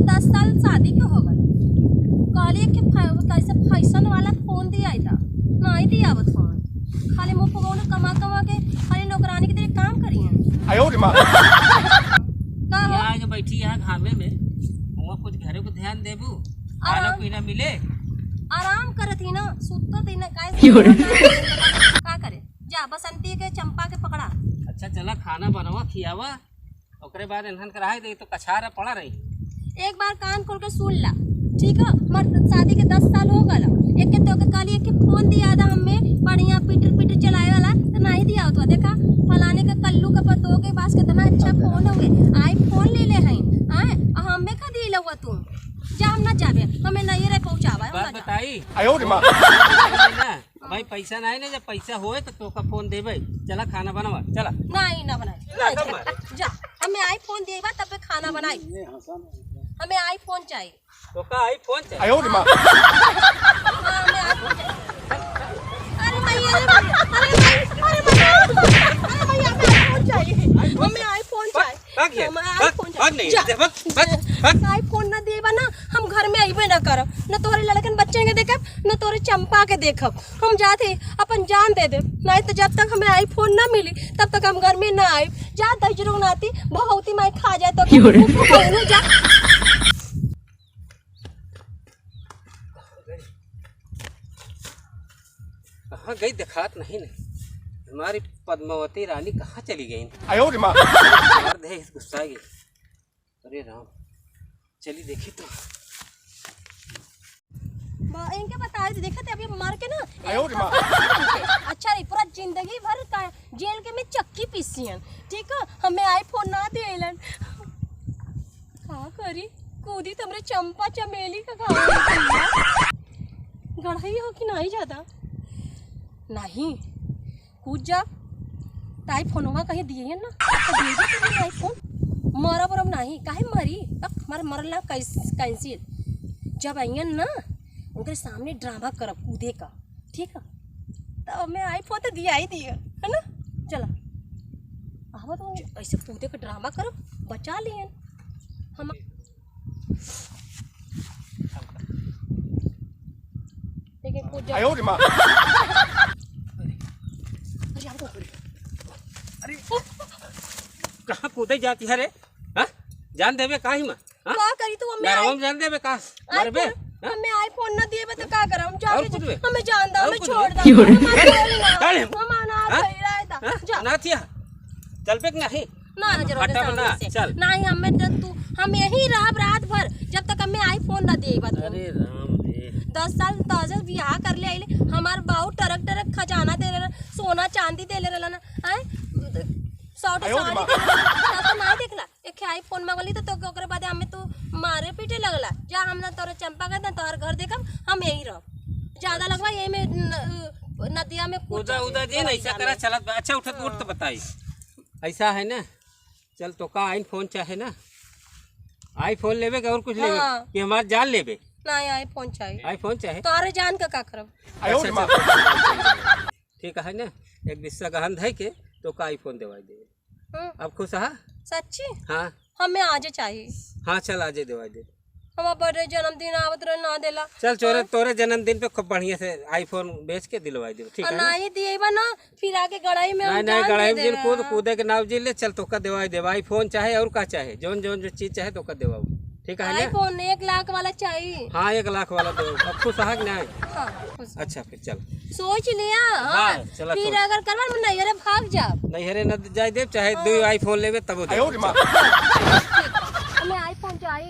10 साल शादी के हो गए, कहलिए कि कैसे फैशन वाला फोन दिया था, नहीं दिया वो फोन, खाली मुँह पगौने कमा कमा के खाली नौकरानी के तेरे काम करी हैं। यहाँ बैठी यहाँ घामे में वहाँ कुछ घरे को ध्यान देबू, खाना पीना मिले, आराम करत ही ना, सुतत ही ना, का करे जा बसंती के चंपा के पकड़ा। अच्छा चला खाना बनवा खियावा, ओकरे बाद इन्हन कराए दे तो कछारा पड़ा रही। एक बार कान खोल के सुन ला, ठीक है? मर्द शादी के 10 साल हो गए, एक के तो के काली एक के फोन दिया था हमें बढ़िया पीटर पीटर चलाए वाला, तो नहीं दिया तो देखा फलाने का कल्लू का पतो के पास कितना अच्छा फोन हो गए, आईफोन ले ले हैं, आए हमें का दी लवा तुम जा, हम ना जावे, हमें नहीं रे पहुंचावा है। बात बताई भाई पैसा नहीं ना, जब पैसा होए तो तोका फोन देबे, चला खाना बनावा चला। नहीं ना बनाई जा, हमें आईफोन देगा तब खाना बनाई, हमें आईफोन चाहिए, तोका आईफोन चाहिए। हाँ, हमें आईफोन चाहिए। अरे भैया अरे भैया हमें आईफोन चाहिए, हमें आईफोन चाहिए, आईफोन ना देबा ना हम घर में आइबे ना करब, न तोरे लड़कन बच्चे के देखब न तोरे चंपा के देखब, हम जाते अपन जान दे दे, नहीं तो जब तक हमें आईफोन ना मिली तब तक हम घर में ना आए। जा दजरो नाती भगवती माई खा जाए तो जा। कहाँ गई दिखात नहीं हमारी पद्मावती रानी कहाँ चली गई? गुस्सा गई। अरे राम, चली देखी तो इनके बताए थे, देखा थे अभी मार के ना अच्छा नहीं, पूरा जिंदगी भर का जेल के में चक्की पीसियन, ठीक है? हमें आईफोन ना देलन, हाँ करी कूदी तुमरे चंपा चमेली का गढ़ाई हो कि नहीं ज्यादा नहीं कूद जा, आईफोन वहाँ कहीं दिए ना तो दे दे आईफोन, मरा बरब नहीं काहे मरी, अब मरला कैंसिल, जब आइयन ना उनके सामने ड्रामा करब कूदे का, ठीक है? तो मैं आईफोन तो दिया ही दिया है ना, चला आवा तो ऐसे कूदे का ड्रामा करब, बचा लियन हम। देखिए कूद जा, अरे कहाँ कूदे जाती है रे? हाँ जान देवे काहे में? का करी तू हमें जान देवे का मरबे? हमें आईफोन ना दिए तो का करम, जा हमें जान दा, हमें छोड़ दा, ना थिया चल पे नहीं ना जरूर चल नहीं, हमें तू हम यही रह रात भर जब तक हमें आईफोन ना देबा। अरे राम रे, 10 साल ताजा बियाह कर ले आइले, हमार बाऊ टरक टरक खजाना दे रहे, सोना चांदी दे ले रहला ना, आए 100 साड़ी तो नहीं देखला, एक आईफोन मंगली तो ओकरे बाद हमें तू मारे पीटे लगला, जा हम ना तोरे चंपा का ना तोहर घर देखब, हम यही रह ज्यादा लगवा यही में नदिया में कूदा उदा जे ऐसा करा चलत। अच्छा उठ तो बताई ऐसा है ना, चल तो का आईफोन चाहे ना, आईफोन लेवे और कुछ लेवे कि हमार जान लेवे? नहीं आईफोन चाहिए, आईफोन चाहे तोरे जान का करब। ठीक है ना, एक बिस्सा गहन है के तो का आईफोन देवाई दे। अब खुश है सच्ची? हाँ हमें आज चाहिए। हाँ चल आज देवाई दे, हमारा बर्थडे जन्मदिन आवत रहे ना देला, चल तोरे जन्मदिन पे खूब बढ़िया से आईफोन बेच के दिलवाई दे, ठीक है? नहीं दिएबा ना फिर आगे गड़ाई में नहीं गड़ाई में जिन कूदे के नाव जिले, चल तो का देवाई देवा, आईफोन चाहे और का चाहे जोन जोन जो चीज चाहे तो का देवाऊ, ठीक है? आईफोन 1 लाख वाला चाहिए। हाँ 1 लाख वाला दे, अब खुश है नहीं? हाँ अच्छा फिर चल सोच लिया। हाँ चला, फिर अगर करवा नहीं अरे भाग जा, नहीं हरे न जाए दे, चाहे 2 आईफोन लेवे तब हमें आईफोन चाहिए।